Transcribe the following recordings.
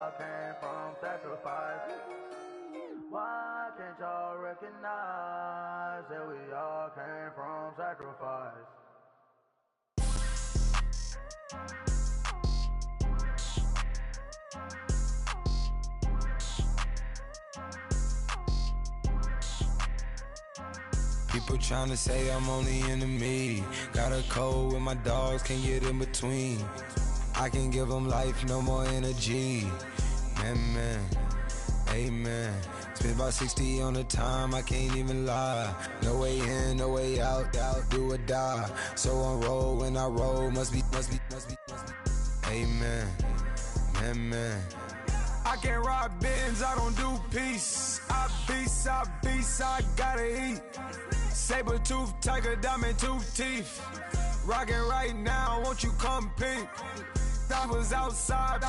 I came from sacrifice. Why can't y'all recognize that we all came from sacrifice? People tryna say I'm only enemy. Got a code with my dogs, can't get in between. I can give them life, no more energy. Man, amen. Spent about 60 on the time, I can't even lie. No way in, no way out, do or die. So on roll, when I roll, must be. Amen, man. I can't ride Benz, I don't do peace. I beast, I gotta eat. Saber tooth, tiger, diamond tooth teeth. Rockin' right now, won't you come peep? I was outside.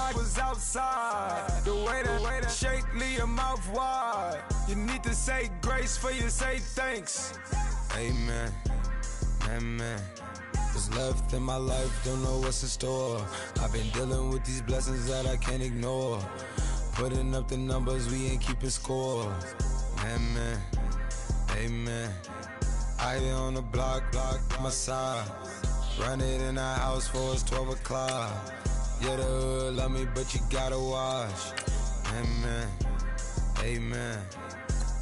The way that shake, leave your mouth wide. You need to say grace for you say thanks. Amen, amen. What's left in my life, don't know what's in store. I've been dealing with these blessings that I can't ignore. Putting up the numbers, we ain't keeping score. Amen, amen. I been on the block, my side. Run it in the house for it's 12 o'clock. Yeah, the hood love me, but you gotta watch. Amen, amen.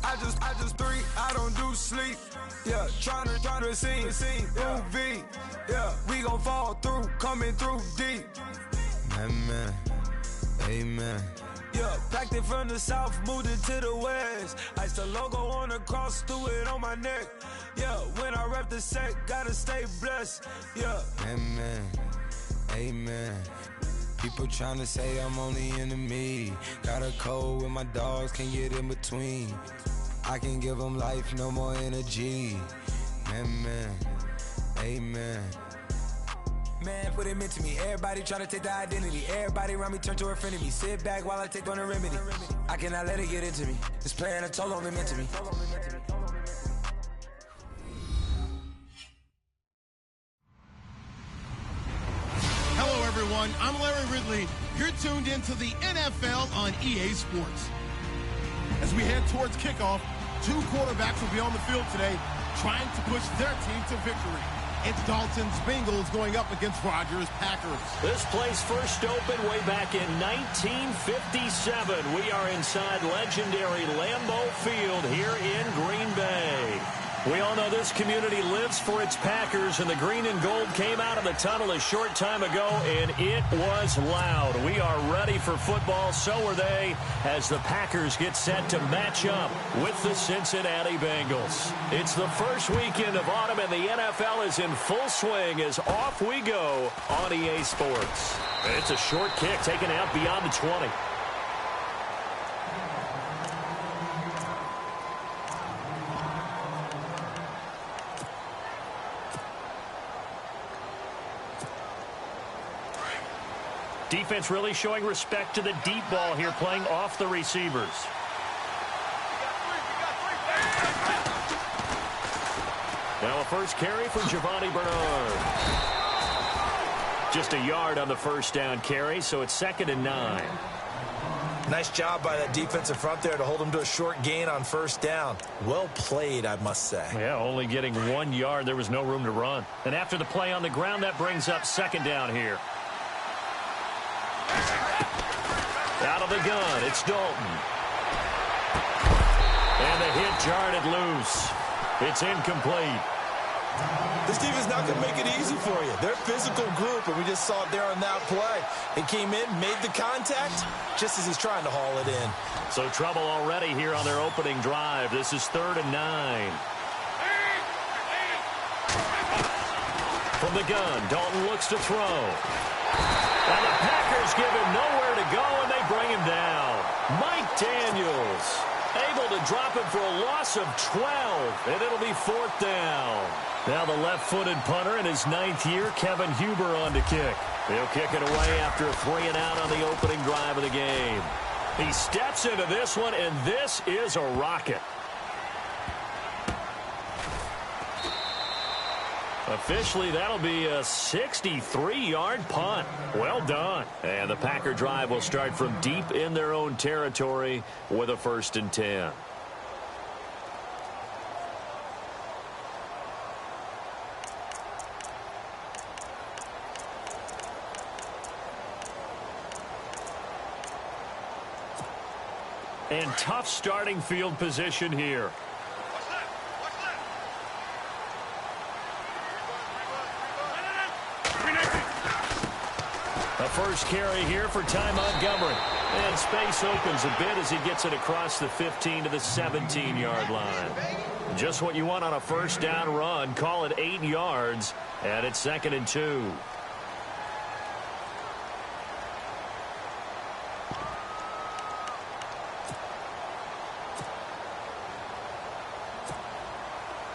I just three, I don't do sleep. Yeah, tryna see movie. Yeah, we gon' fall through, coming through deep. Amen, amen. Yeah, packed it from the south, moved it to the west. Iced the logo on the cross, threw it on my neck. Yeah, when I rep the set, gotta stay blessed. Yeah. Amen, amen. People tryna say I'm only enemy. Got a code with my dogs, can't get in between. I can give them life, no more energy. Amen, amen. Man, what it meant to me. Everybody try to take the identity. Everybody around me turn to a friend of me. Sit back while I take on the remedy. I cannot let it get into me. It's playing a toll on me, meant to me. Hello, everyone. I'm Larry Ridley. You're tuned into the NFL on EA Sports. As we head towards kickoff, two quarterbacks will be on the field today trying to push their team to victory. It's Dalton's Bengals going up against Rodgers' Packers. This place first opened way back in 1957. We are inside legendary Lambeau Field here in Green Bay. We all know this community lives for its Packers, and the green and gold came out of the tunnel a short time ago, and it was loud. We are ready for football, so are they, as the Packers get set to match up with the Cincinnati Bengals. It's the first weekend of autumn, and the NFL is in full swing as off we go on EA Sports. It's a short kick taken out beyond the 20. Defense really showing respect to the deep ball here, playing off the receivers. Now a first carry for Giovanni Bernard. Just a yard on the first down carry, so it's 2nd and 9. Nice job by that defensive front there to hold him to a short gain on first down. Well played, I must say. Yeah, only getting 1 yard. There was no room to run. And after the play on the ground, that brings up 2nd down here. Out of the gun, it's Dalton. And the hit jarred it loose. It's incomplete. This team is not going to make it easy for you. They're a physical group, and we just saw it there on that play. He came in, made the contact, just as he's trying to haul it in. So trouble already here on their opening drive. This is 3rd and 9. From the gun, Dalton looks to throw. And the Packers give him nowhere to go, and they bring him down. Mike Daniels able to drop him for a loss of 12, and it'll be 4th down. Now the left-footed punter in his 9th year, Kevin Huber, on to kick. He'll kick it away after a 3-and-out on the opening drive of the game. He steps into this one, and this is a rocket. Officially, that'll be a 63-yard punt. Well done. And the Packer drive will start from deep in their own territory with a 1st and 10. And tough starting field position here. A first carry here for Ty Montgomery. And space opens a bit as he gets it across the 15 to the 17-yard line. Just what you want on a first down run. Call it 8 yards. And it's 2nd and 2.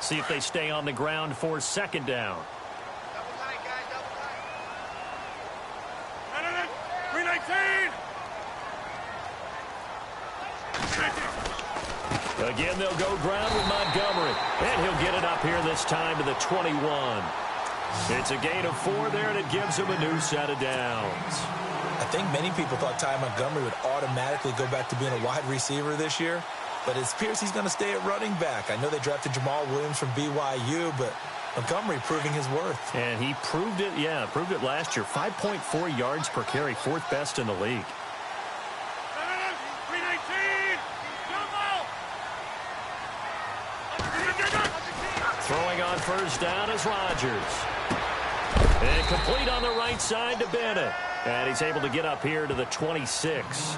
See if they stay on the ground for 2nd down. Again, they'll go ground with Montgomery. And he'll get it up here this time to the 21. It's a gain of 4 there, and it gives him a new set of downs. I think many people thought Ty Montgomery would automatically go back to being a wide receiver this year. But it appears he's going to stay at running back. I know they drafted Jamal Williams from BYU, but Montgomery proving his worth. And he proved it, proved it last year. 5.4 yards per carry, 4th best in the league. Throwing on first down is Rodgers. And complete on the right side to Bennett. And he's able to get up here to the 26.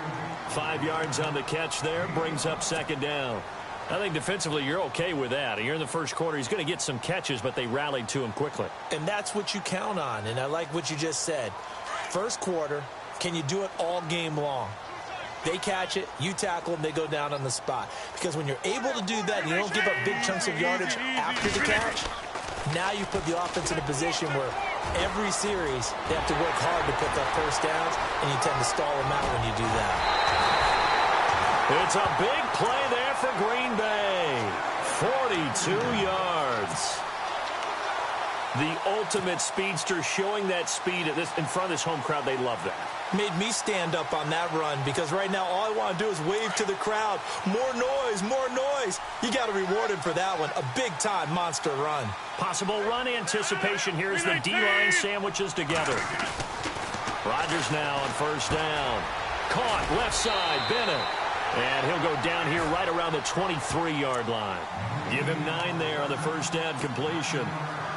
5 yards on the catch there, brings up 2nd down. I think defensively you're okay with that. You're in the first quarter. He's going to get some catches, but they rallied to him quickly. And that's what you count on, and I like what you just said. First quarter, can you do it all game long? They catch it, you tackle them, they go down on the spot. Because when you're able to do that and you don't give up big chunks of yardage after the catch, now you put the offense in a position where every series they have to work hard to pick up first downs, and you tend to stall them out when you do that. It's a big play there for Green Bay. 42 yards. The ultimate speedster, showing that speed in front of this home crowd. They love that. Made me stand up on that run because right now all I want to do is wave to the crowd. More noise, more noise. You got to reward him for that one. A big-time monster run. Possible run anticipation here as the D-line sandwiches together. Rodgers now on first down. Caught left side, Bennett. And he'll go down here right around the 23-yard line. Give him 9 there on the first down completion.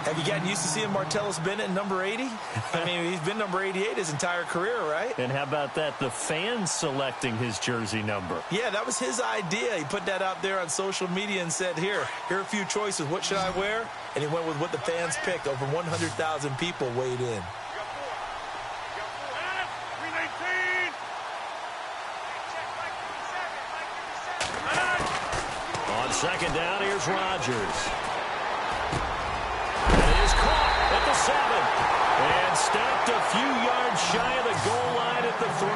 Have you gotten used to seeing Martellus Bennett number 80? I mean, he's been number 88 his entire career, right? And how about that? The fans selecting his jersey number. Yeah, that was his idea. He put that out there on social media and said, here are a few choices. What should I wear? And he went with what the fans picked. Over 100,000 people weighed in. On second down, here's Rodgers. And it is caught at the 7. And stopped a few yards shy of the goal line at the 3.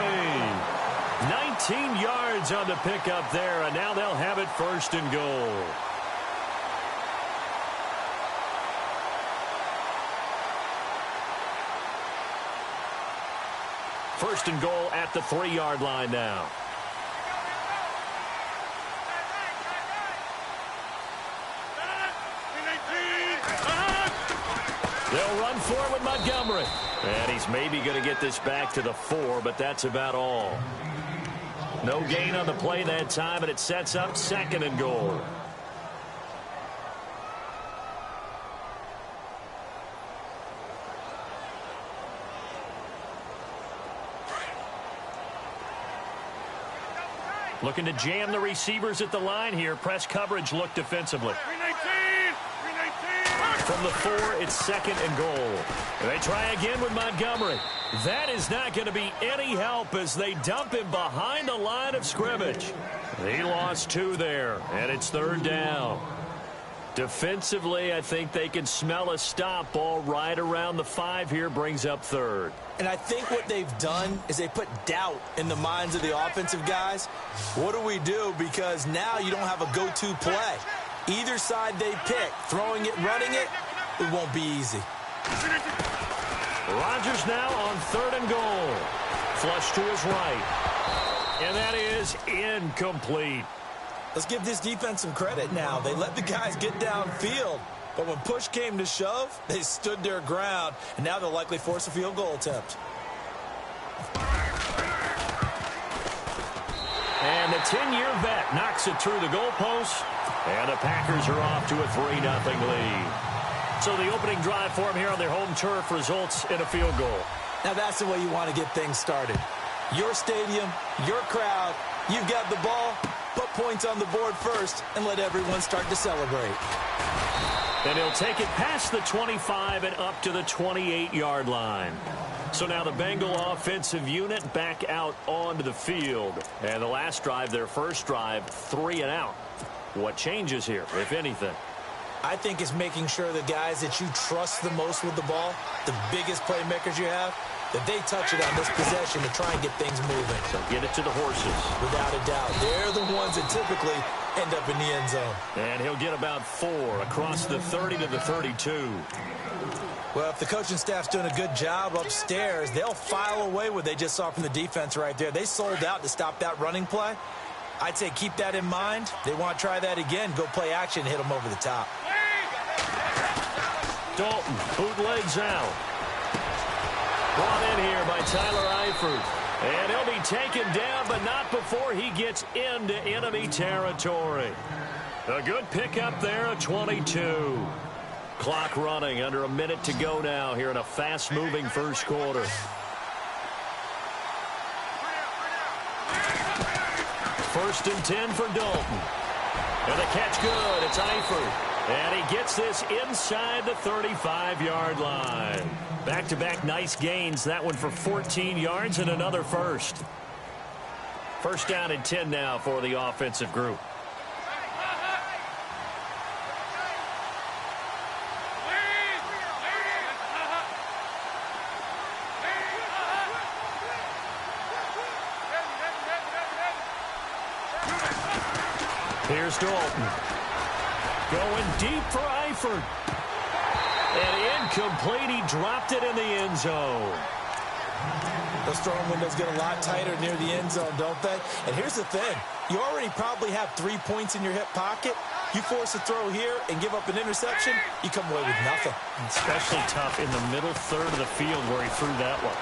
19 yards on the pickup there, and now they'll have it 1st and goal. First and goal at the 3-yard line now. They'll run forward with Montgomery. And he's maybe going to get this back to the 4, but that's about all. No gain on the play that time, and it sets up 2nd and goal. Looking to jam the receivers at the line here. Press coverage look defensively. From the 4, it's 2nd and goal. They try again with Montgomery. That is not going to be any help as they dump him behind the line of scrimmage. He lost 2 there, and it's 3rd down. Defensively, I think they can smell a stop ball right around the 5 here, brings up 3rd. And I think what they've done is they put doubt in the minds of the offensive guys. What do we do? Because now you don't have a go-to play. Either side they pick, throwing it, running it, it won't be easy. Rodgers now on 3rd and goal. Flush to his right. And that is incomplete. Let's give this defense some credit now. They let the guys get downfield. But when push came to shove, they stood their ground. And now they'll likely force a field goal attempt. And the 10-year vet knocks it through the goalpost. And the Packers are off to a 3-0 lead. So the opening drive for them here on their home turf results in a field goal. Now that's the way you want to get things started. Your stadium, your crowd, you've got the ball, put points on the board first, and let everyone start to celebrate. And he'll take it past the 25 and up to the 28-yard line. So now the Bengal offensive unit back out onto the field. And the last drive, their first drive, 3 and out. What changes here, if anything? I think it's making sure the guys that you trust the most with the ball, the biggest playmakers you have, that they touch it on this possession to try and get things moving. So get it to the horses. Without a doubt. They're the ones that typically end up in the end zone. And he'll get about 4 across the 30 to the 32. Well, if the coaching staff's doing a good job upstairs, they'll file away what they just saw from the defense right there. They sold out to stop that running play. I'd say keep that in mind. They want to try that again. Go play action, hit them over the top. Dalton, bootlegs out. Brought in here by Tyler Eifert. And he'll be taken down, but not before he gets into enemy territory. A good pickup there at 22. Clock running, under a minute to go now here in a fast-moving first quarter. First and 10 for Dalton. And the catch good. It's Eifert. And he gets this inside the 35-yard line. Back-to-back nice gains. That one for 14 yards and another first. First down and 10 now for the offensive group. Here's Dalton. Going deep for Eifert. And incomplete. He dropped it in the end zone. Those throwing windows get a lot tighter near the end zone, don't they? And here's the thing. You already probably have 3 points in your hip pocket. You force a throw here and give up an interception, you come away with nothing. Especially tough in the middle third of the field where he threw that one.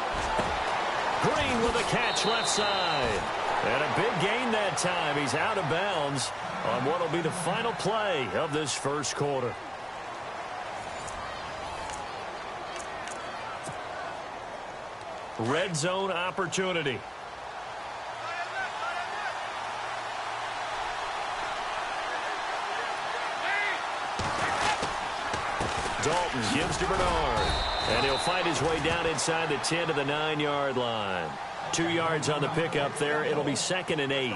Green with a catch left side. And a big gain that time. He's out of bounds on what will be the final play of this first quarter. Red zone opportunity. Dalton gives to Bernard. And he'll find his way down inside the 10 to the 9-yard line. 2 yards on the pickup there. It'll be 2nd and 8.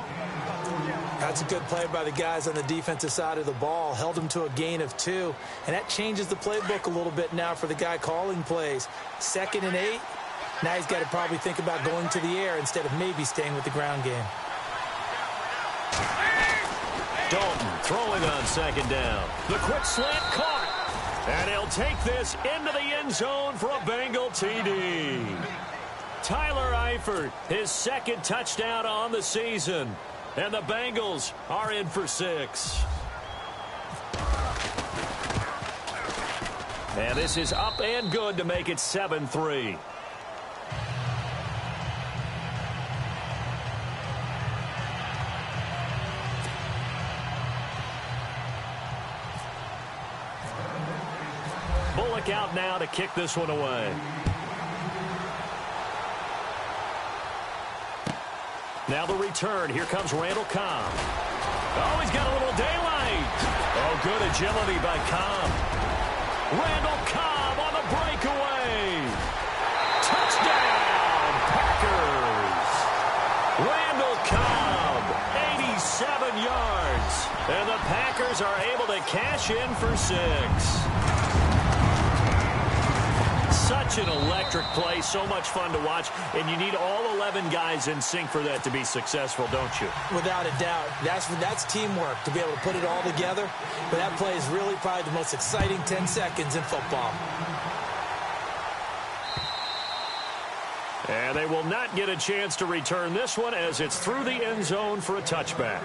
That's a good play by the guys on the defensive side of the ball. Held him to a gain of 2. And that changes the playbook a little bit now for the guy calling plays. 2nd and 8. Now he's got to probably think about going to the air instead of maybe staying with the ground game. Dalton throwing on 2nd down. The quick slant caught. And he'll take this into the end zone for a Bengal TD. Tyler Eifert, his 2nd touchdown on the season. And the Bengals are in for 6. And this is up and good to make it 7-3. Bullock out now to kick this one away. Now the return. Here comes Randall Cobb. Oh, he's got a little daylight. Oh, good agility by Cobb. Randall Cobb on the breakaway. Touchdown, Packers. Randall Cobb, 87 yards. And the Packers are able to cash in for 6. such an electric play, so much fun to watch, and you need all 11 guys in sync for that to be successful, don't you? Without a doubt. That's teamwork, to be able to put it all together. But that play is really probably the most exciting 10 seconds in football. And they will not get a chance to return this one as it's through the end zone for a touchback.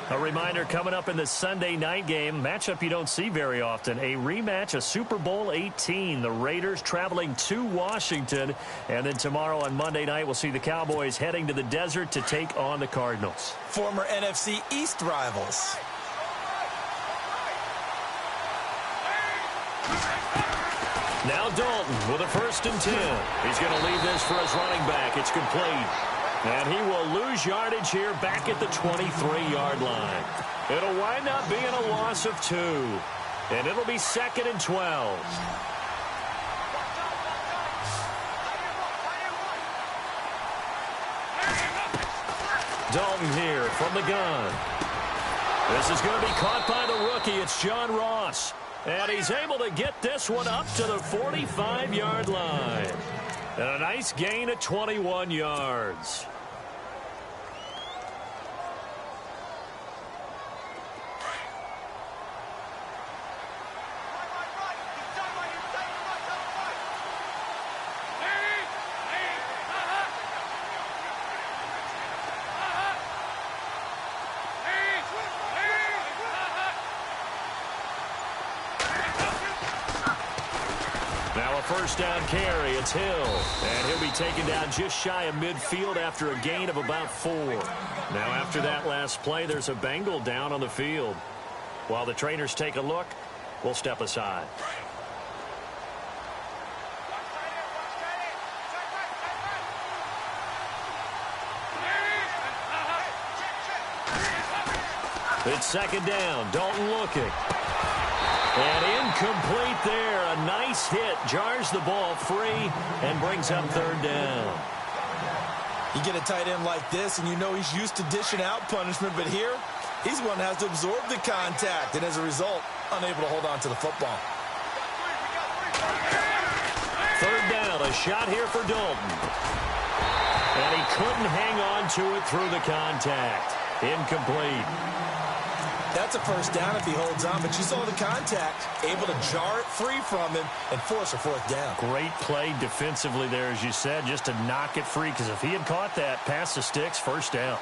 A reminder coming up in the Sunday night game, matchup you don't see very often, a rematch of Super Bowl 18. The Raiders traveling to Washington. And then tomorrow on Monday night, we'll see the Cowboys heading to the desert to take on the Cardinals. Former NFC East rivals. Now Dalton with a 1st and 10. He's going to leave this for his running back. It's complete. And he will lose yardage here back at the 23-yard line. It'll wind up being a loss of 2. And it'll be 2nd and 12. Dalton here from the gun. This is going to be caught by the rookie. It's John Ross. And he's able to get this one up to the 45-yard line. And a nice gain of 21 yards. First down carry, it's Hill. And he'll be taken down just shy of midfield after a gain of about 4. Now after that last play, there's a Bengal down on the field. While the trainers take a look, we'll step aside. It's 2nd down, Dalton looking. And incomplete there. A nice hit. Jars the ball free and brings up 3rd down. You get a tight end like this, and you know he's used to dishing out punishment. But here, he's the one that has to absorb the contact. And as a result, unable to hold on to the football. 3rd down. A shot here for Dalton. And he couldn't hang on to it through the contact. Incomplete. That's a 1st down if he holds on, but you saw the contact, able to jar it free from him and force a 4th down. Great play defensively there, as you said, just to knock it free, because if he had caught that, past the sticks, 1st down.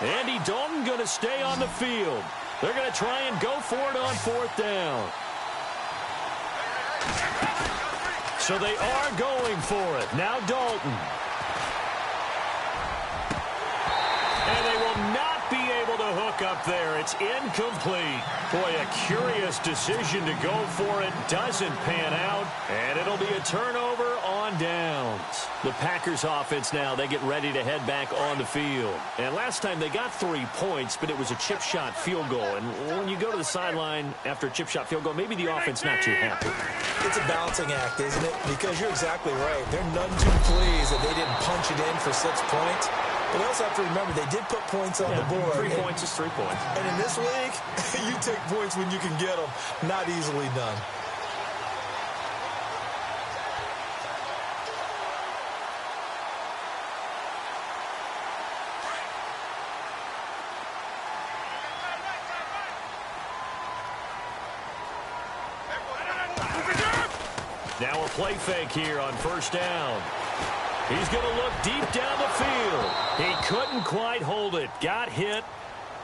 Andy Dalton going to stay on the field. They're going to try and go for it on 4th down. So they are going for it. Now Dalton. And they will not be able to hook up there. It's incomplete. Boy, a curious decision to go for it. Doesn't pan out. And it'll be a turnover on downs. The Packers offense now, they get ready to head back on the field. And last time they got 3 points, but it was a chip shot field goal. And when you go to the sideline after a chip shot field goal, maybe the offense not too happy. It's a balancing act, isn't it? Because you're exactly right. They're none too pleased that they didn't punch it in for 6 points. But they also have to remember they did put points on the board. 3 points is 3 points. And in this league, you take points when you can get them. Not easily done. Now a play fake here on 1st down. He's going to look deep down the field. He couldn't quite hold it. Got hit.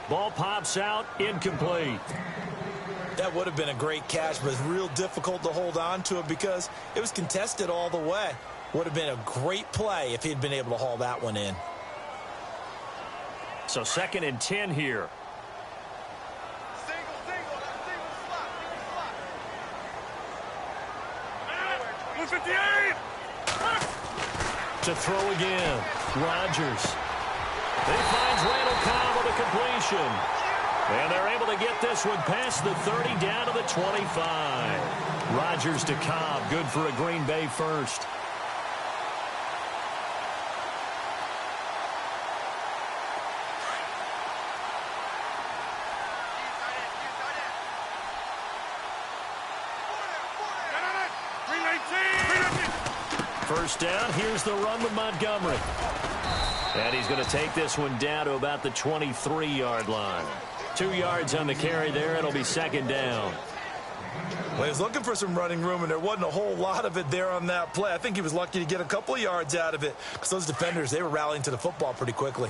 Ball pops out. Incomplete. That would have been a great catch, but it's real difficult to hold on to it because it was contested all the way. Would have been a great play if he'd been able to haul that one in. So 2nd and 10 here. To throw again. Rodgers. He finds Randall Cobb with a completion. And they're able to get this one past the 30 down to the 25. Rodgers to Cobb. Good for a Green Bay first. first down. Here's the run with Montgomery. And he's going to take this one down to about the 23-yard line. 2 yards on the carry there. It'll be second down. Well, he was looking for some running room, and there wasn't a whole lot of it there on that play. I think he was lucky to get a couple of yards out of it because those defenders, they were rallying to the football pretty quickly.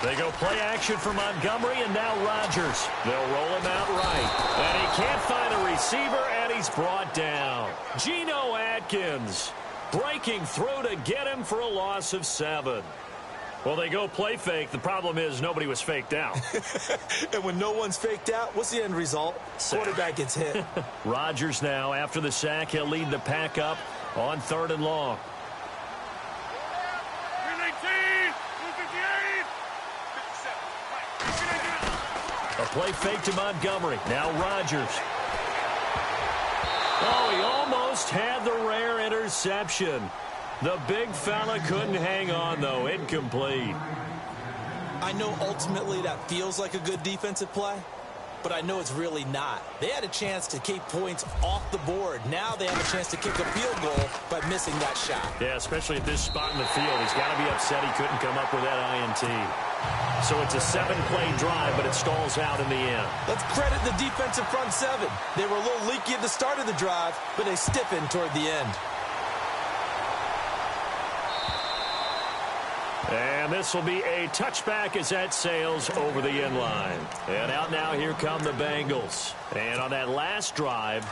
They go play action for Montgomery, and now Rodgers. They'll roll him out right. And he can't find a receiver, and he's brought down. Geno Atkins breaking through to get him for a loss of 7. Well, they go play fake. The problem is nobody was faked out. And when no one's faked out, what's the end result? Quarterback gets hit. Rodgers now, after the sack, he'll lead the pack up on 3rd and long. A play fake to Montgomery. Now Rodgers. Oh, he almost had the rare interception. The big fella couldn't hang on, though. Incomplete. I know ultimately that feels like a good defensive play, but I know it's really not. They had a chance to keep points off the board. Now they have a chance to kick a field goal by missing that shot. Yeah, especially at this spot in the field. He's got to be upset he couldn't come up with that INT. So it's a 7-play drive, but it stalls out in the end. Let's credit the defensive front 7. They were a little leaky at the start of the drive, but they stiffened toward the end. And this will be a touchback as that sails over the end line. And out now, here come the Bengals. And on that last drive,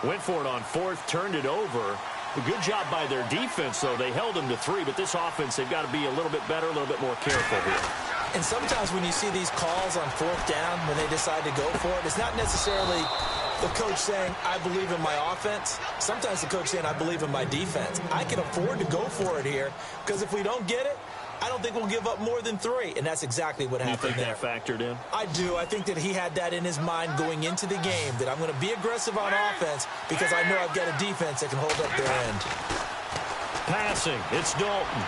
went for it on 4th, turned it over. A good job by their defense, though. They held them to 3, but this offense, they've got to be a little bit better, a little bit more careful here. And sometimes when you see these calls on 4th down, when they decide to go for it, it's not necessarily the coach saying, I believe in my offense. Sometimes the coach saying, I believe in my defense. I can afford to go for it here because if we don't get it, I don't think we'll give up more than 3, and that's exactly what happened there. You think that factored in? I do. I think that he had that in his mind going into the game, that I'm going to be aggressive on offense because I know I've got a defense that can hold up their end. Passing, it's Dalton.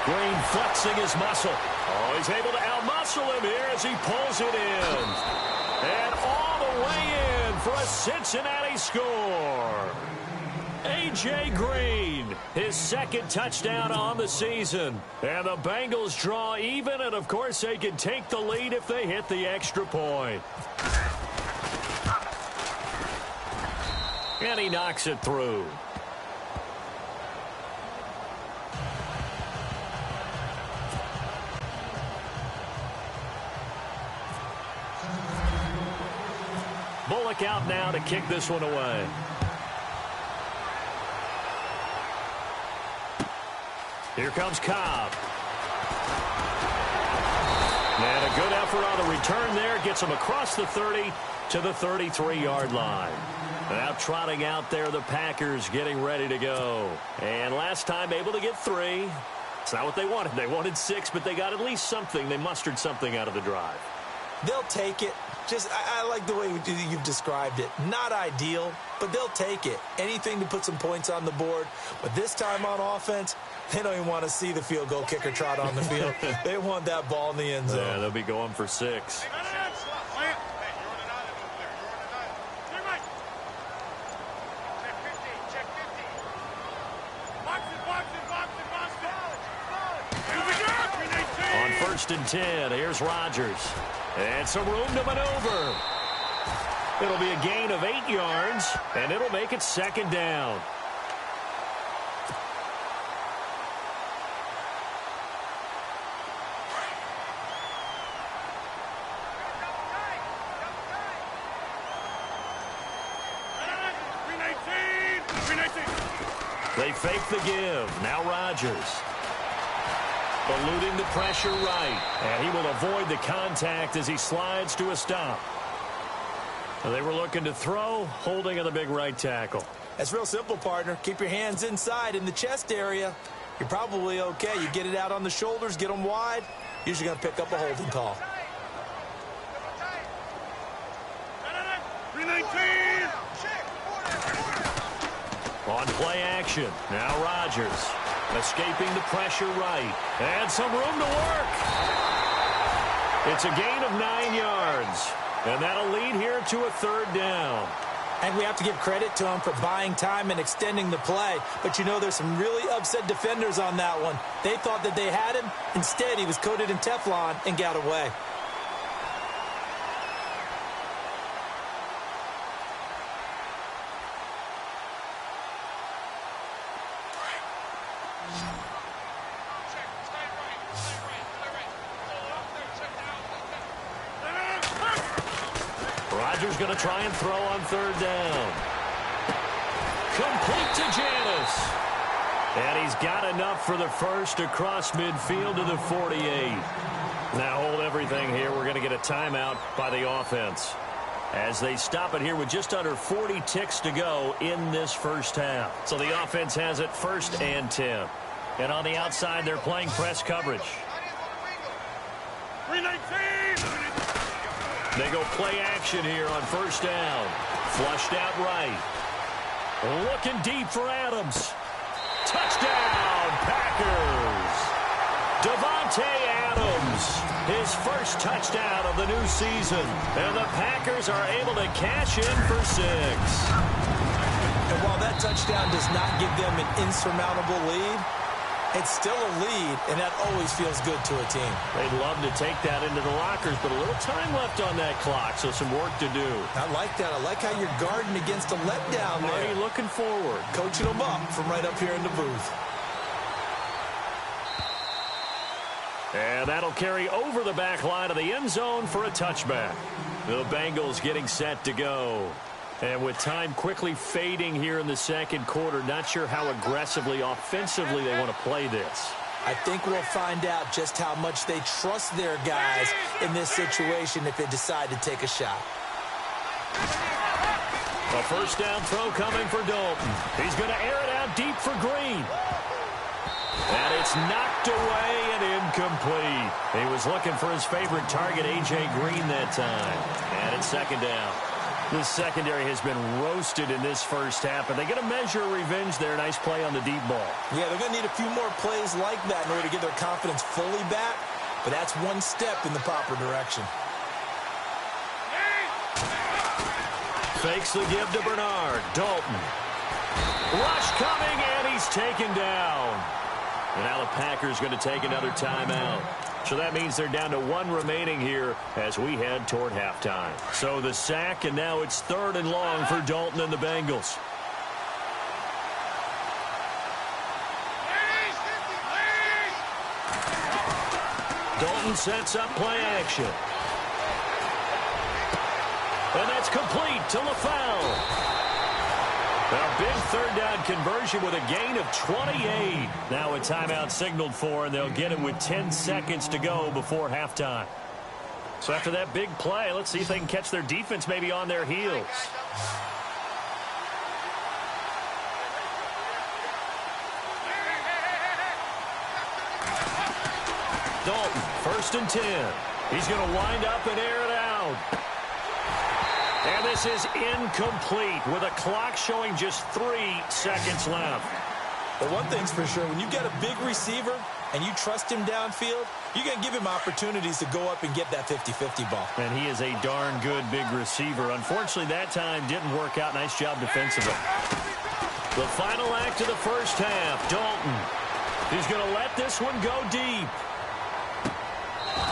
Green flexing his muscle. Oh, he's able to outmuscle him here as he pulls it in. And all the way in for a Cincinnati score. A.J. Green, his 2nd touchdown on the season. And the Bengals draw even, and of course they can take the lead if they hit the extra point. And he knocks it through. Bullock out now to kick this one away. Here comes Cobb. And a good effort on the return there. Gets him across the 30 to the 33-yard line. Now trotting out there, the Packers getting ready to go. And last time able to get 3. It's not what they wanted. They wanted 6, but they got at least something. They mustered something out of the drive. They'll take it. I like the way you've described it. Not ideal, but they'll take it. Anything to put some points on the board. But this time on offense, they don't even want to see the field goal kicker trot on the field. They want that ball in the end zone. Yeah, they'll be going for 6. On 1st and 10, here's Rodgers. And some room to maneuver. It'll be a gain of 8 yards, and it'll make it 2nd down. They fake the give. Now Rodgers. Eluding the pressure right. And he will avoid the contact as he slides to a stop. They were looking to throw, holding on the big right tackle. That's real simple, partner. Keep your hands inside in the chest area. You're probably okay. You get it out on the shoulders, get them wide. Usually going to pick up a holding call. On play action, now Rodgers. Escaping the pressure right. And some room to work. It's a gain of 9 yards. And that'll lead here to a 3rd down. And we have to give credit to him for buying time and extending the play. But, you know, there's some really upset defenders on that one. They thought that they had him. Instead, he was coated in Teflon and got away. Rodgers going to try and throw on 3rd down. Complete to Janis. And he's got enough for the first across midfield to the 48. Now hold everything here. We're going to get a timeout by the offense as they stop it here with just under 40 ticks to go in this first half. So the offense has it 1st and 10. And on the outside, they're playing press coverage. 319! They go play action here on 1st down. Flushed out right. Looking deep for Adams. Touchdown, Packers. Davante Adams, his first touchdown of the new season. And the Packers are able to cash in for 6. And while that touchdown does not give them an insurmountable lead, it's still a lead, and that always feels good to a team. They'd love to take that into the lockers, but a little time left on that clock, so some work to do. I like that. I like how you're guarding against a letdown there. Already looking forward. Coaching them up from right up here in the booth. And that'll carry over the back line of the end zone for a touchback. The Bengals getting set to go. And with time quickly fading here in the 2nd quarter, not sure how aggressively, offensively they want to play this. I think we'll find out just how much they trust their guys in this situation if they decide to take a shot. A 1st down throw coming for Dalton. He's going to air it out deep for Green. And it's knocked away and incomplete. He was looking for his favorite target, A.J. Green, that time. And it's 2nd down. This secondary has been roasted in this first half, and they're going to measure revenge there. Nice play on the deep ball. Yeah, they're going to need a few more plays like that in order to get their confidence fully back, but that's one step in the proper direction. Fakes the give to Bernard. Dalton. Rush coming, and he's taken down. And now the Packers going to take another timeout. So that means they're down to 1 remaining here as we head toward halftime. So the sack, and now it's 3rd and long for Dalton and the Bengals. Dalton sets up play action. And that's complete to LaFell. A big 3rd down conversion with a gain of 28. Now a timeout signaled for, and they'll get it with 10 seconds to go before halftime. So after that big play, let's see if they can catch their defense maybe on their heels. Dalton, 1st and 10. He's going to wind up and air it out. And this is incomplete with a clock showing just 3 seconds left. But one thing's for sure, when you get a big receiver and you trust him downfield, you're going to give him opportunities to go up and get that 50-50 ball. And he is a darn good big receiver. Unfortunately, that time didn't work out. Nice job defensively. The final act of the first half, Dalton. He's going to let this one go deep.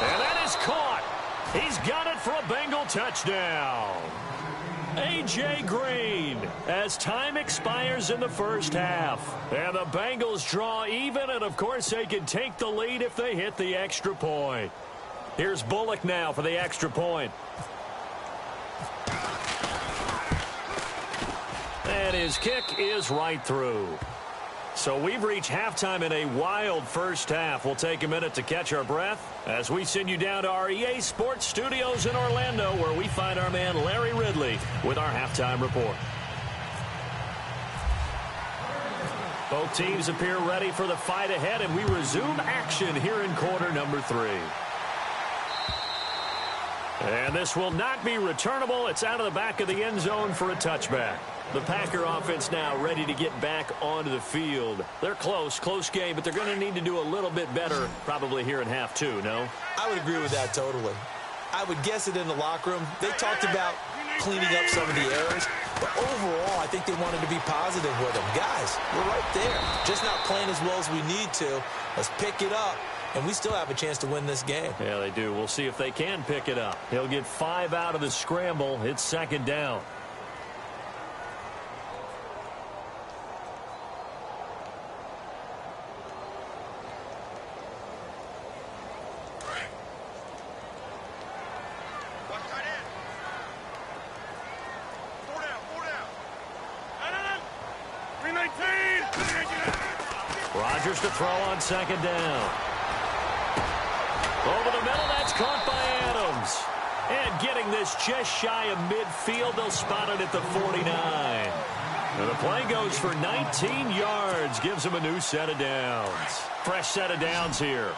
And that is caught. He's got it for a Bengal touchdown. A.J. Green as time expires in the first half. And the Bengals draw even, and of course they can take the lead if they hit the extra point. Here's Bullock now for the extra point. And his kick is right through. So we've reached halftime in a wild first half. We'll take a minute to catch our breath as we send you down to our EA Sports Studios in Orlando, where we find our man Larry Ridley with our halftime report. Both teams appear ready for the fight ahead, and we resume action here in quarter number 3. And this will not be returnable. It's out of the back of the end zone for a touchback. The Packer offense now ready to get back onto the field. They're close game, but they're going to need to do a little bit better probably here in half two, no? I would agree with that totally. I would guess it in the locker room. They talked about cleaning up some of the errors, but overall, I think they wanted to be positive with them. Guys, we're right there. Just not playing as well as we need to. Let's pick it up, and we still have a chance to win this game. Yeah, they do. We'll see if they can pick it up. He'll get 5 out of the scramble. It's second down. Rodgers to throw on second down. Over the middle, that's caught by Adams. And getting this just shy of midfield, they'll spot it at the 49. And the play goes for 19 yards, gives them a new set of downs. Fresh set of downs here.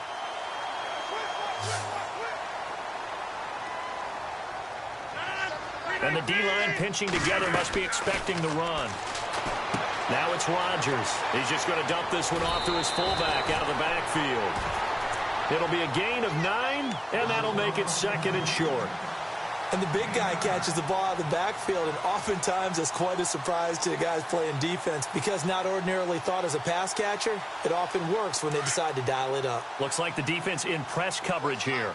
And the D-line pinching together, must be expecting the run. Now it's Rodgers. He's just going to dump this one off to his fullback out of the backfield. It'll be a gain of 9, and that'll make it second and short. And the big guy catches the ball out of the backfield, and oftentimes it's quite a surprise to the guys playing defense because not ordinarily thought as a pass catcher, it often works when they decide to dial it up. Looks like the defense in press coverage here.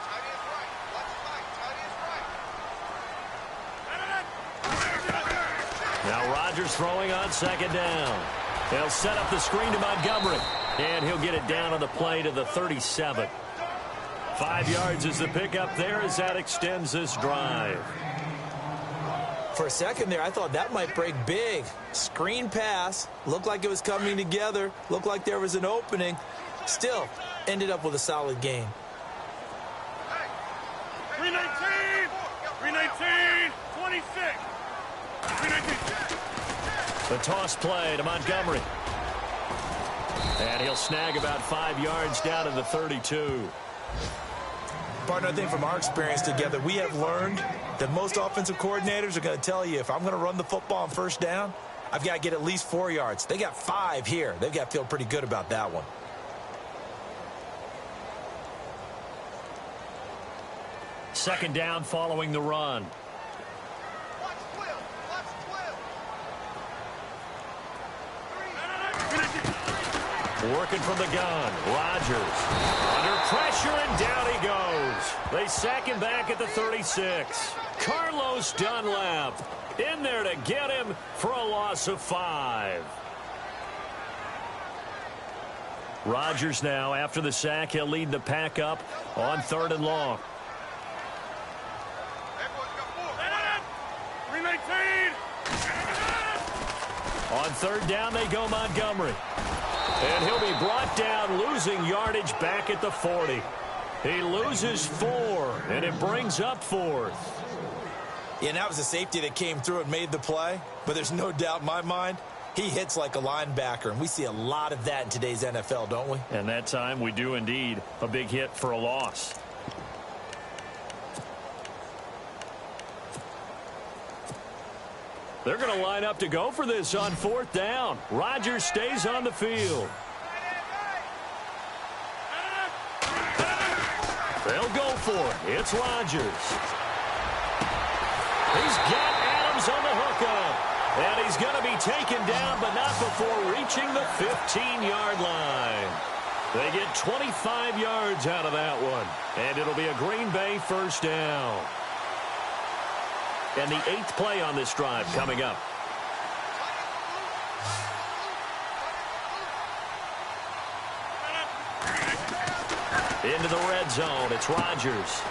Now Rodgers throwing on second down. They'll set up the screen to Montgomery, and he'll get it down on the play to the 37. 5 yards is the pickup there as that extends this drive. For a second there, I thought that might break big. Screen pass, looked like it was coming together, looked like there was an opening. Still, ended up with a solid gain. 319, 319, 26. The toss play to Montgomery. And he'll snag about 5 yards down to the 32. Partner, I think from our experience together, we have learned that most offensive coordinators are going to tell you if I'm going to run the football on first down, I've got to get at least 4 yards. They got 5 here. They've got to feel pretty good about that one. Second down following the run. Working from the gun, Rodgers under pressure, and down he goes. They sack him back at the 36. Carlos Dunlap in there to get him for a loss of 5. Rodgers now, after the sack, he'll lead the pack up on 3rd and long. 319. On 3rd down, they go Montgomery. And he'll be brought down, losing yardage back at the 40. He loses 4, and it brings up 4th. Yeah, and that was a safety that came through and made the play. But there's no doubt in my mind, he hits like a linebacker. And we see a lot of that in today's NFL, don't we? And that time we do indeed. A big hit for a loss. They're going to line up to go for this on 4th down. Rodgers stays on the field. They'll go for it. It's Rodgers. He's got Adams on the hookup. And he's going to be taken down, but not before reaching the 15-yard line. They get 25 yards out of that one. And it'll be a Green Bay first down. And the 8th play on this drive coming up. Into the red zone. It's Rodgers.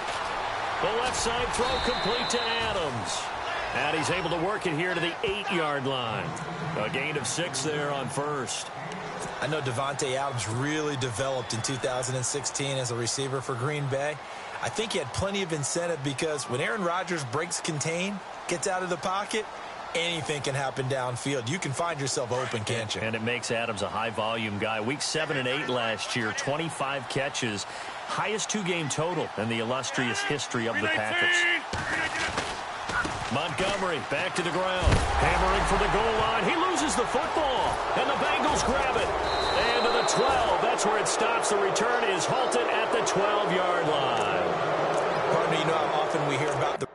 The left side throw complete to Adams. And he's able to work it here to the 8-yard line. A gain of 6 there on 1st. I know Davante Adams really developed in 2016 as a receiver for Green Bay. I think he had plenty of incentive because when Aaron Rodgers breaks contain, gets out of the pocket, anything can happen downfield. You can find yourself open, can't you? And it makes Adams a high-volume guy. Week 7 and 8 last year, 25 catches. Highest two-game total in the illustrious history of the Packers. Montgomery back to the ground. Hammering for the goal line. He loses the football. And the Bengals grab it. And to the 12. That's where it stops. The return is halted at the 12-yard line. Partner, you know how often we hear about the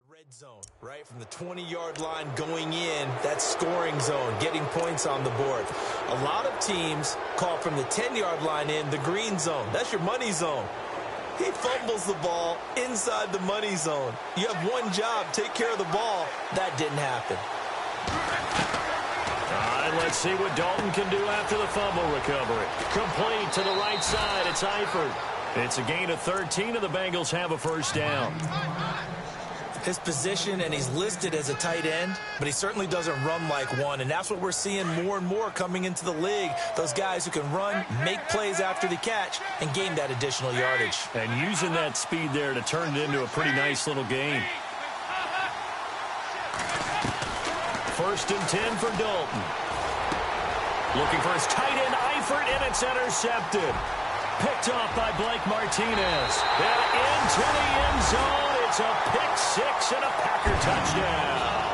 red zone, right? From the 20-yard line going in, that scoring zone, getting points on the board. A lot of teams call from the 10-yard line in the green zone. That's your money zone. He fumbles the ball inside the money zone. You have one job, take care of the ball. That didn't happen. All right, let's see what Dalton can do after the fumble recovery. Complete to the right side. It's Eifert. It's a gain of 13, and the Bengals have a first down. His position, and he's listed as a tight end, but he certainly doesn't run like one, and that's what we're seeing more and more coming into the league. Those guys who can run, make plays after the catch, and gain that additional yardage. And using that speed there to turn it into a pretty nice little game. First and 10 for Dalton. Looking for his tight end, Eifert, and it's intercepted. Picked off by Blake Martinez. And into the end zone. It's a pick six and a Packer touchdown.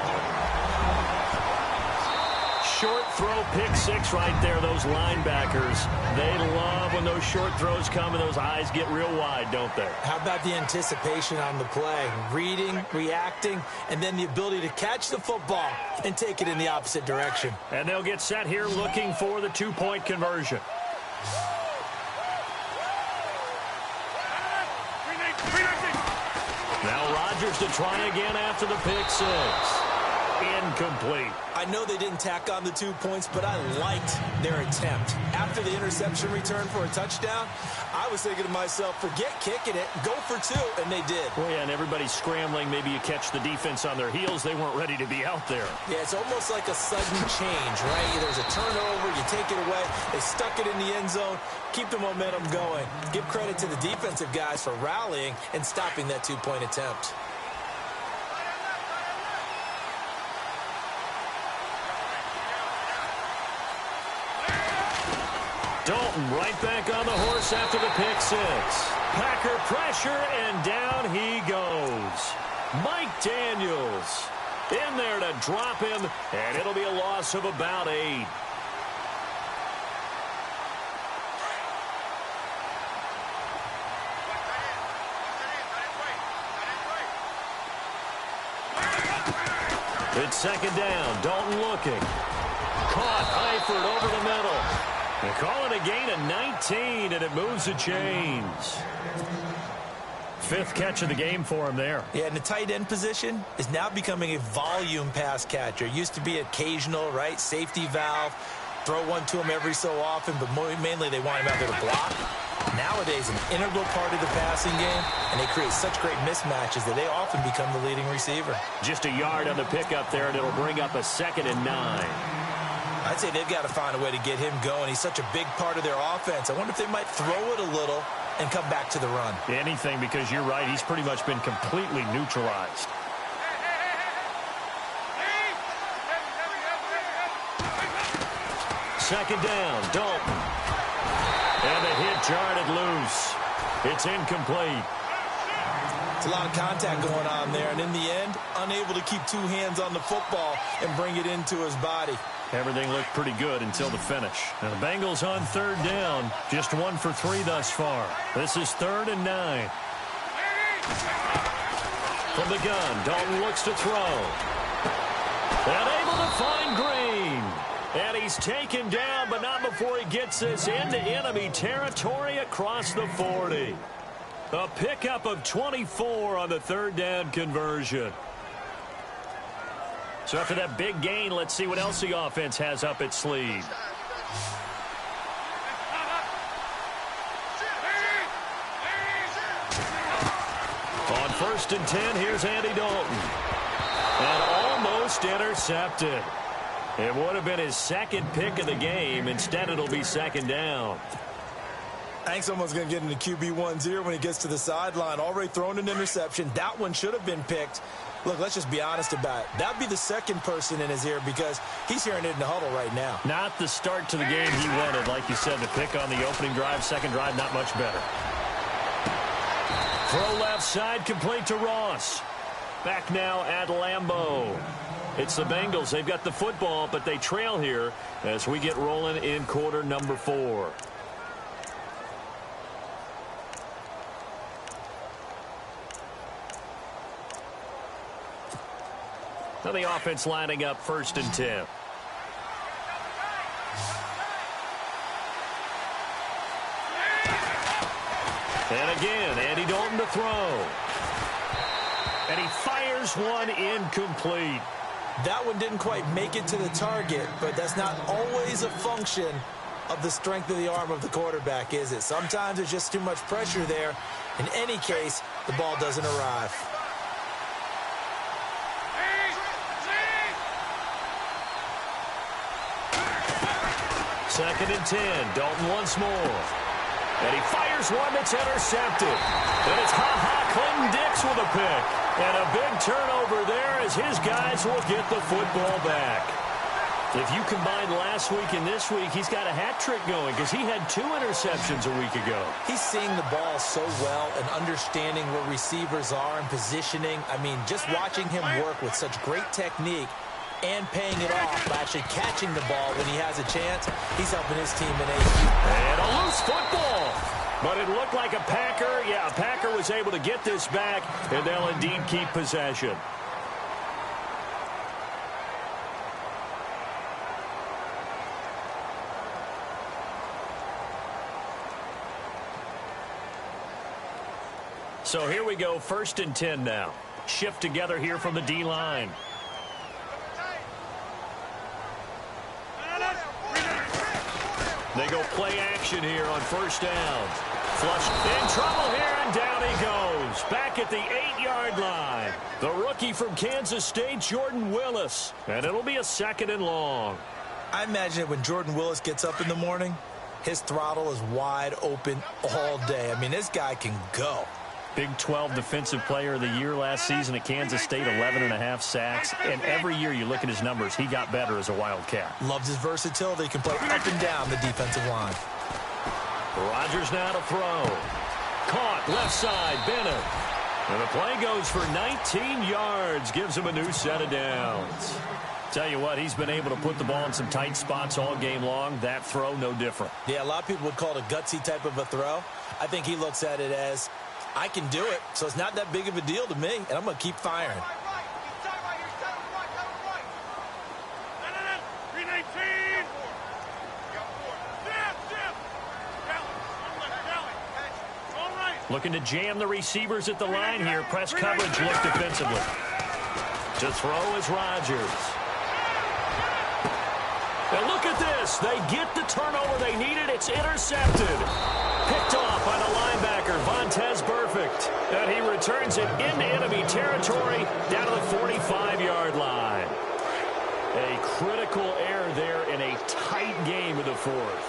Short throw pick six right there. Those linebackers, they love when those short throws come and those eyes get real wide, don't they? How about the anticipation on the play? Reading, reacting, and then the ability to catch the football and take it in the opposite direction. And they'll get set here looking for the two-point conversion. Now Rodgers to try again after the pick six. Incomplete. I know they didn't tack on the 2 points, but I liked their attempt. After the interception return for a touchdown, I was thinking to myself, forget kicking it, go for two, and they did. Well, yeah, and everybody's scrambling. Maybe you catch the defense on their heels. They weren't ready to be out there. Yeah, it's almost like a sudden change, right? There's a turnover, you take it away, they stuck it in the end zone, keep the momentum going. Give credit to the defensive guys for rallying and stopping that two-point attempt. Dalton right back on the horse after the pick six. Packer pressure, and down he goes. Mike Daniels in there to drop him, and it'll be a loss of about 8. It's second down. Dalton looking. Caught. Eifert over the middle. They call it a gain of 19, and it moves the chains. 5th catch of the game for him there. Yeah, and the tight end position is now becoming a volume pass catcher. It used to be occasional, right? Safety valve. Throw one to him every so often, but mainly they want him out there to block. Nowadays, an integral part of the passing game, and they create such great mismatches that they often become the leading receiver. Just a yard on the pickup there, and it'll bring up a 2nd and 9. I'd say they've got to find a way to get him going. He's such a big part of their offense. I wonder if they might throw it a little and come back to the run. Anything, because you're right. He's pretty much been completely neutralized. Second down, Dalton. And the hit jarred it loose. It's incomplete. It's a lot of contact going on there, and in the end, unable to keep two hands on the football and bring it into his body. Everything looked pretty good until the finish. Now the Bengals on 3rd down, just 1 for 3 thus far. This is 3rd and 9. From the gun, Dalton looks to throw. And able to find Green. And he's taken down, but not before he gets this into enemy territory across the 40. A pickup of 24 on the 3rd down conversion. So after that big gain, let's see what else the offense has up its sleeve. On 1st and 10, here's Andy Dalton. And almost intercepted. It would have been his 2nd pick of the game. Instead, it'll be 2nd down. I think someone's going to get into QB1's ear when he gets to the sideline. Already thrown an interception. That one should have been picked. Look, let's just be honest about it. That would be the second person in his ear because he's hearing it in the huddle right now. Not the start to the game he wanted. Like you said, the pick on the opening drive, second drive, not much better. Throw left side, complete to Ross. Back now at Lambeau. It's the Bengals. They've got the football, but they trail here as we get rolling in quarter number 4. Now the offense lining up 1st and 10. And again, Andy Dalton to throw. And he fires one incomplete. That one didn't quite make it to the target, but that's not always a function of the strength of the arm of the quarterback, is it? Sometimes there's just too much pressure there. In any case, the ball doesn't arrive. Second and 10. Dalton once more. And he fires one that's intercepted. And it's Clinton-Dix with a pick. And a big turnover there as his guys will get the football back. If you combine last week and this week, he's got a hat trick going because he had 2 interceptions a week ago. He's seeing the ball so well and understanding where receivers are and positioning. I mean, just watching him work with such great technique and paying it off by actually catching the ball when he has a chance, he's helping his team in a And a loose football. But it looked like a Packer. Yeah, a Packer was able to get this back, and they'll indeed keep possession. So here we go, 1st and 10 now. Shift together here from the D-line. They go play action here on 1st down. Flush in trouble here, and down he goes. Back at the 8-yard line. The rookie from Kansas State, Jordan Willis. And it'll be a 2nd and long. I imagine that when Jordan Willis gets up in the morning, his throttle is wide open all day. I mean, this guy can go. Big 12 Defensive Player of the Year last season at Kansas State, 11.5 sacks. And every year you look at his numbers, he got better as a Wildcat. Loves his versatility. He can play up and down the defensive line. Rodgers now to throw. Caught left side, Bennett. And the play goes for 19 yards. Gives him a new set of downs. Tell you what, he's been able to put the ball in some tight spots all game long. That throw, no different. Yeah, a lot of people would call it a gutsy type of a throw. I think he looks at it as, I can do it, so it's not that big of a deal to me, and I'm going to keep firing. Looking to jam the receivers at the line here. Press coverage look defensively. To throw is Rodgers. And look at this. They get the turnover they needed. It's intercepted. Picked off by the linebacker, Vontaze Burfict. And he returns it into enemy territory down to the 45-yard line. A critical error there in a tight game of the 4th.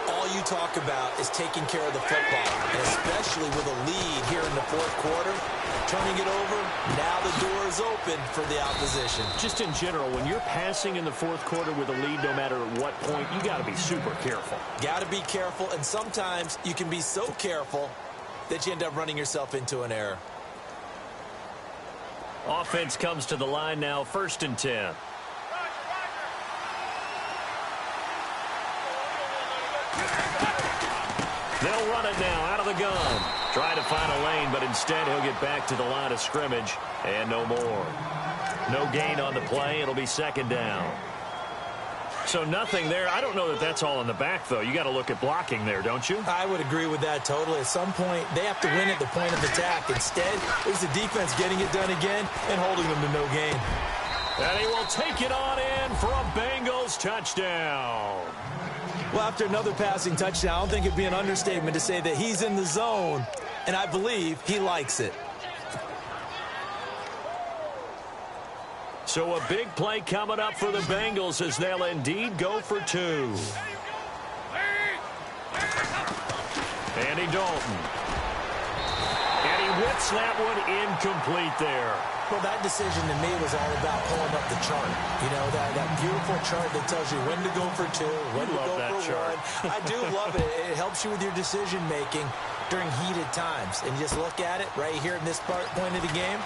All you talk about is taking care of the football, and especially with a lead here in the 4th quarter. Turning it over, now the door is open for the opposition. Just in general, when you're passing in the 4th quarter with a lead, no matter at what point, you got to be super careful. Got to be careful, and sometimes you can be so careful that you end up running yourself into an error. Offense comes to the line now, 1st and 10. They'll run it now out of the gun. Try to find a lane, but instead he'll get back to the line of scrimmage and no more. No gain on the play. It'll be 2nd down. So nothing there. I don't know that that's all in the back, though. You got to look at blocking there, don't you? I would agree with that totally. At some point, they have to win at the point of attack. Instead, it was the defense getting it done again and holding them to no gain. And he will take it on in for a Bengals touchdown. Well, after another passing touchdown, I don't think it'd be an understatement to say that he's in the zone, and I believe he likes it. So a big play coming up for the Bengals as they'll indeed go for 2. Andy Dalton. And he whips that one incomplete there. Well, that decision to me was all about pulling up the chart. You know, that beautiful chart that tells you when to go for 2, when to go for 1. I do love it. It helps you with your decision-making during heated times. And you just look at it right here in this point of the game.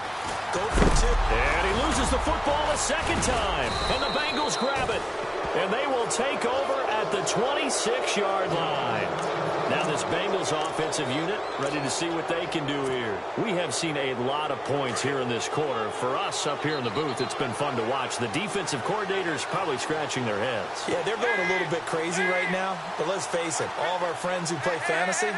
Go for 2. And he loses the football a second time. And the Bengals grab it. And they will take over at the 26-yard line. Now this Bengals offensive unit ready to see what they can do here. We have seen a lot of points here in this quarter. For us up here in the booth, it's been fun to watch. The defensive coordinators probably scratching their heads. Yeah, they're going a little bit crazy right now. But let's face it, all of our friends who play fantasy,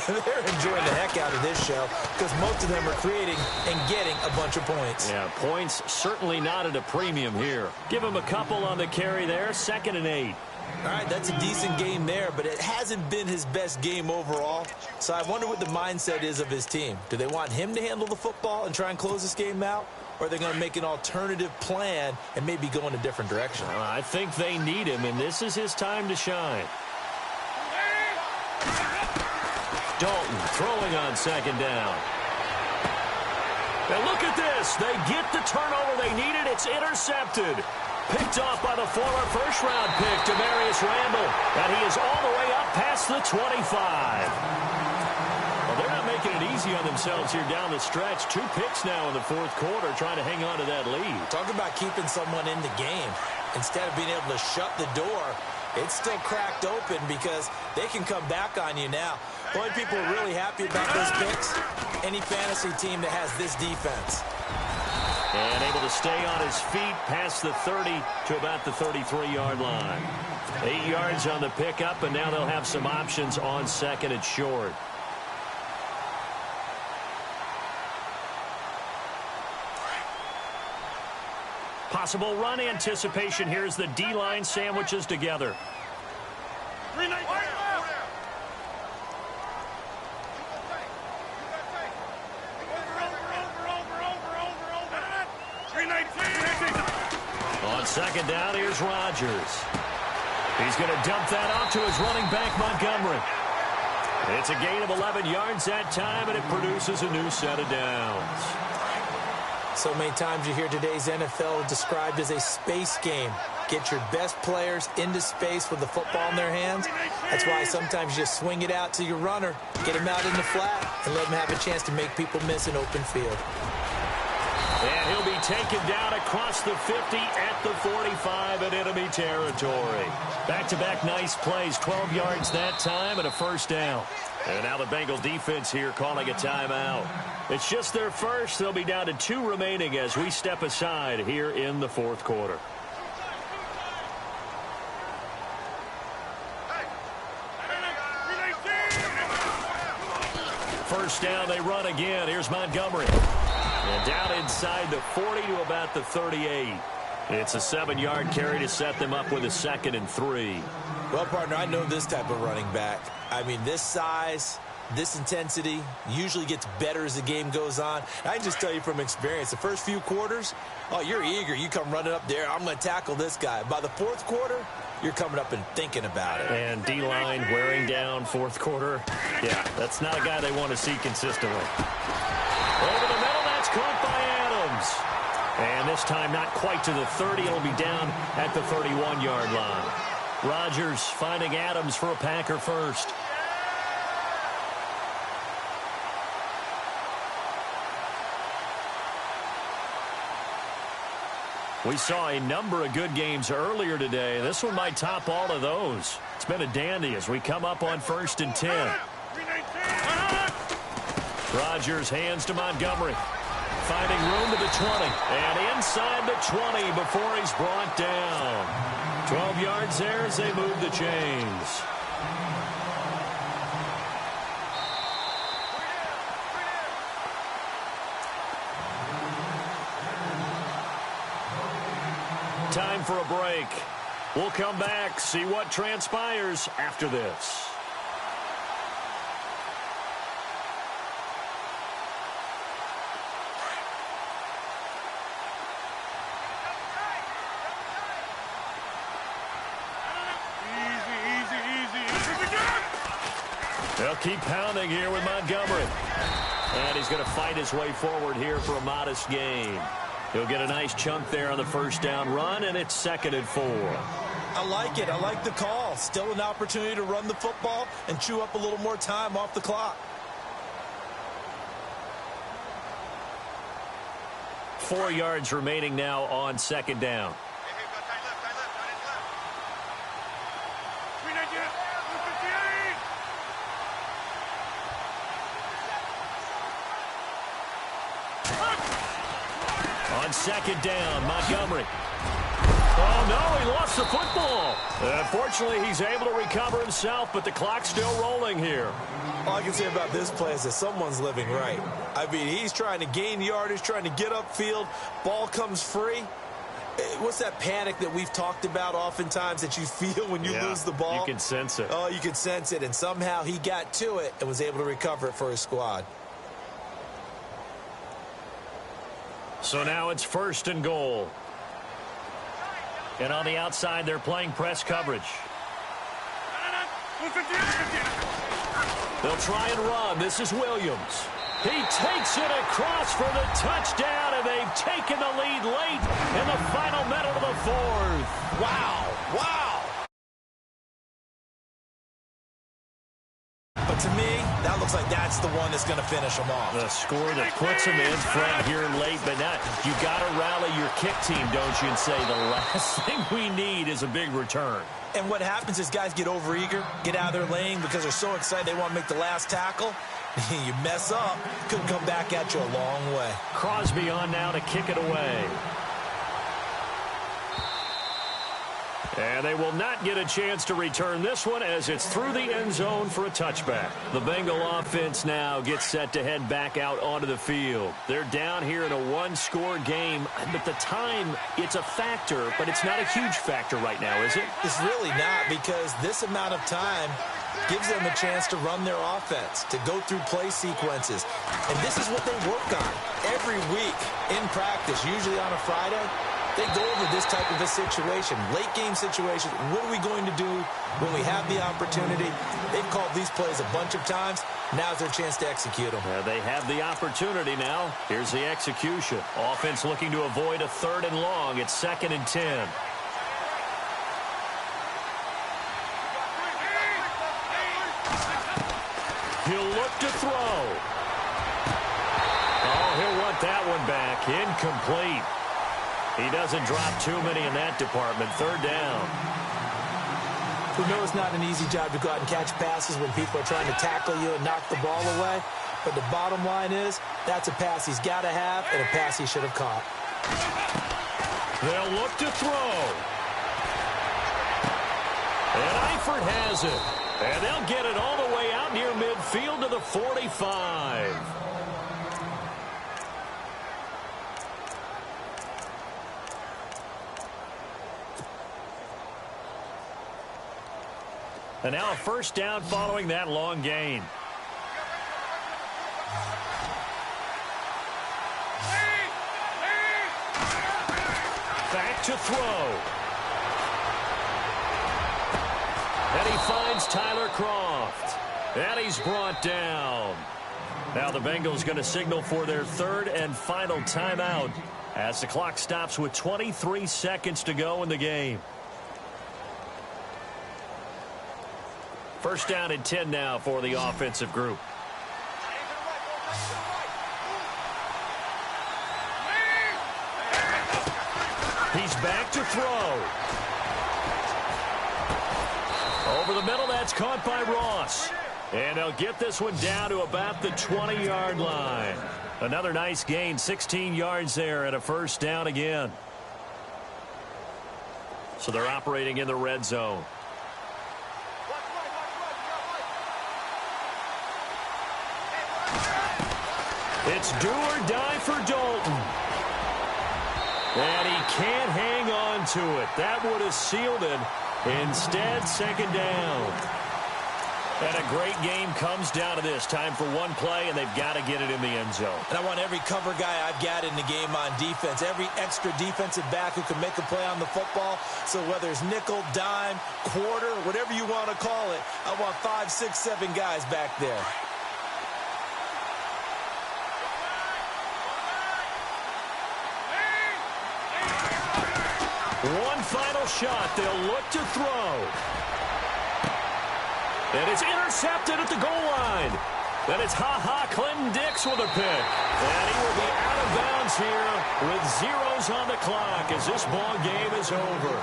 they're enjoying the heck out of this show because most of them are creating and getting a bunch of points. Yeah, points certainly not at a premium here. Give them a couple on the carry there, 2nd and 8. All right, that's a decent game there, but it hasn't been his best game overall. So I wonder what the mindset is of his team. Do they want him to handle the football and try and close this game out? Or are they going to make an alternative plan and maybe go in a different direction? I think they need him, and this is his time to shine. Dalton throwing on 2nd down. And look at this. They get the turnover they needed. It's intercepted. Picked off by the former first-round pick, Demarius Randall. And he is all the way up past the 25. Well, they're not making it easy on themselves here down the stretch. 2 picks now in the 4th quarter trying to hang on to that lead. Talk about keeping someone in the game. Instead of being able to shut the door, it's still cracked open because they can come back on you now. The only people who are really happy about those picks, any fantasy team that has this defense. And able to stay on his feet past the 30 to about the 33-yard line. 8 yards on the pickup, and now they'll have some options on 2nd and short. Possible run anticipation. Here's the D-line sandwiches together. 3-9. On 2nd down, here's Rodgers. He's going to dump that off to his running back, Montgomery. It's a gain of 11 yards that time, and it produces a new set of downs. So many times you hear today's NFL described as a space game. Get your best players into space with the football in their hands. That's why sometimes you just swing it out to your runner, get him out in the flat, and let him have a chance to make people miss an open field. And he'll be taken down across the 50 at the 45 in enemy territory. Back-to-back nice plays, 12 yards that time and a first down. And now the Bengal defense here calling a timeout. It's just their first. They'll be down to 2 remaining as we step aside here in the 4th quarter. First down, they run again. Here's Montgomery. And down inside the 40 to about the 38. It's a 7-yard carry to set them up with a 2nd and 3. Well, partner, I know this type of running back. I mean, this size, this intensity usually gets better as the game goes on. I can just tell you from experience, the first few quarters, oh, you're eager. You come running up there, I'm going to tackle this guy. By the 4th quarter, you're coming up and thinking about it. And D-line wearing down 4th quarter. Yeah, that's not a guy they want to see consistently. Over the middle, that's caught by Adams. And this time not quite to the 30. It'll be down at the 31-yard line. Rodgers finding Adams for a Packer first. We saw a number of good games earlier today. This one might top all of those. It's been a dandy as we come up on 1st and 10. Rodgers hands to Montgomery. Finding room to the 20. And inside the 20 before he's brought down. 12 yards there as they move the chains. Time for a break. We'll come back, see what transpires after this. They'll keep pounding here with Montgomery. And he's going to fight his way forward here for a modest gain. He'll get a nice chunk there on the first down run, and it's 2nd and 4. I like it. I like the call. Still an opportunity to run the football and chew up a little more time off the clock. 4 yards remaining now on 2nd down. On 2nd down, Montgomery. Oh, no, he lost the football. Unfortunately, he's able to recover himself, but the clock's still rolling here. All I can say about this play is that someone's living right. I mean, he's trying to gain yardage, trying to get upfield. Ball comes free. What's that panic that we've talked about oftentimes that you feel when you lose the ball? You can sense it. Oh, you can sense it, and somehow he got to it and was able to recover it for his squad. So now it's 1st and goal. And on the outside, they're playing press coverage. They'll try and run. This is Williams. He takes it across for the touchdown, and they've taken the lead late in the final minute of the 4th. Wow. Wow. But to me, that looks like that's the one that's going to finish them off. The score that puts them in front here late, but not. You got to rally your kick team, don't you, and say the last thing we need is a big return. And what happens is guys get overeager, get out of their lane because they're so excited they want to make the last tackle. You mess up, could come back at you a long way. Crosby on now to kick it away. And they will not get a chance to return this one as it's through the end zone for a touchback. The Bengal offense now gets set to head back out onto the field. They're down here in a one-score game, but the time, it's a factor, but it's not a huge factor right now, is it? It's really not, because this amount of time gives them a chance to run their offense, to go through play sequences. And this is what they work on every week in practice, usually on a Friday. They go over this type of a situation, late game situation. What are we going to do when we have the opportunity? They've called these plays a bunch of times. Now's their chance to execute them. They have the opportunity now. Here's the execution. Offense looking to avoid a 3rd and long. It's 2nd and 10. He'll look to throw. Oh, he'll want that one back. Incomplete. He doesn't drop too many in that department. 3rd down. We know it's not an easy job to go out and catch passes when people are trying to tackle you and knock the ball away. But the bottom line is, that's a pass he's got to have and a pass he should have caught. They'll look to throw. And Eifert has it. And they'll get it all the way out near midfield to the 45. And now a 1st down following that long gain. Back to throw. And he finds Tyler Croft. And he's brought down. Now the Bengals going to signal for their 3rd and final timeout as the clock stops with 23 seconds to go in the game. 1st down and 10 now for the offensive group. He's back to throw. Over the middle, that's caught by Ross. And they'll get this one down to about the 20-yard line. Another nice gain, 16 yards there, and a 1st down again. So they're operating in the red zone. It's do or die for Dalton. And he can't hang on to it. That would have sealed it. Instead, 2nd down. And a great game comes down to this. Time for one play, and they've got to get it in the end zone. And I want every cover guy I've got in the game on defense, every extra defensive back who can make a play on the football. So whether it's nickel, dime, quarter, whatever you want to call it, I want 5, 6, 7 guys back there. One final shot. They'll look to throw. And it's intercepted at the goal line. Then it's Clinton Dix with a pick. And he will be out of bounds here with zeros on the clock as this ball game is over.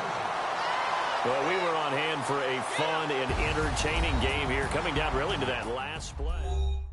Well, we were on hand for a fun and entertaining game here, coming down really to that last play.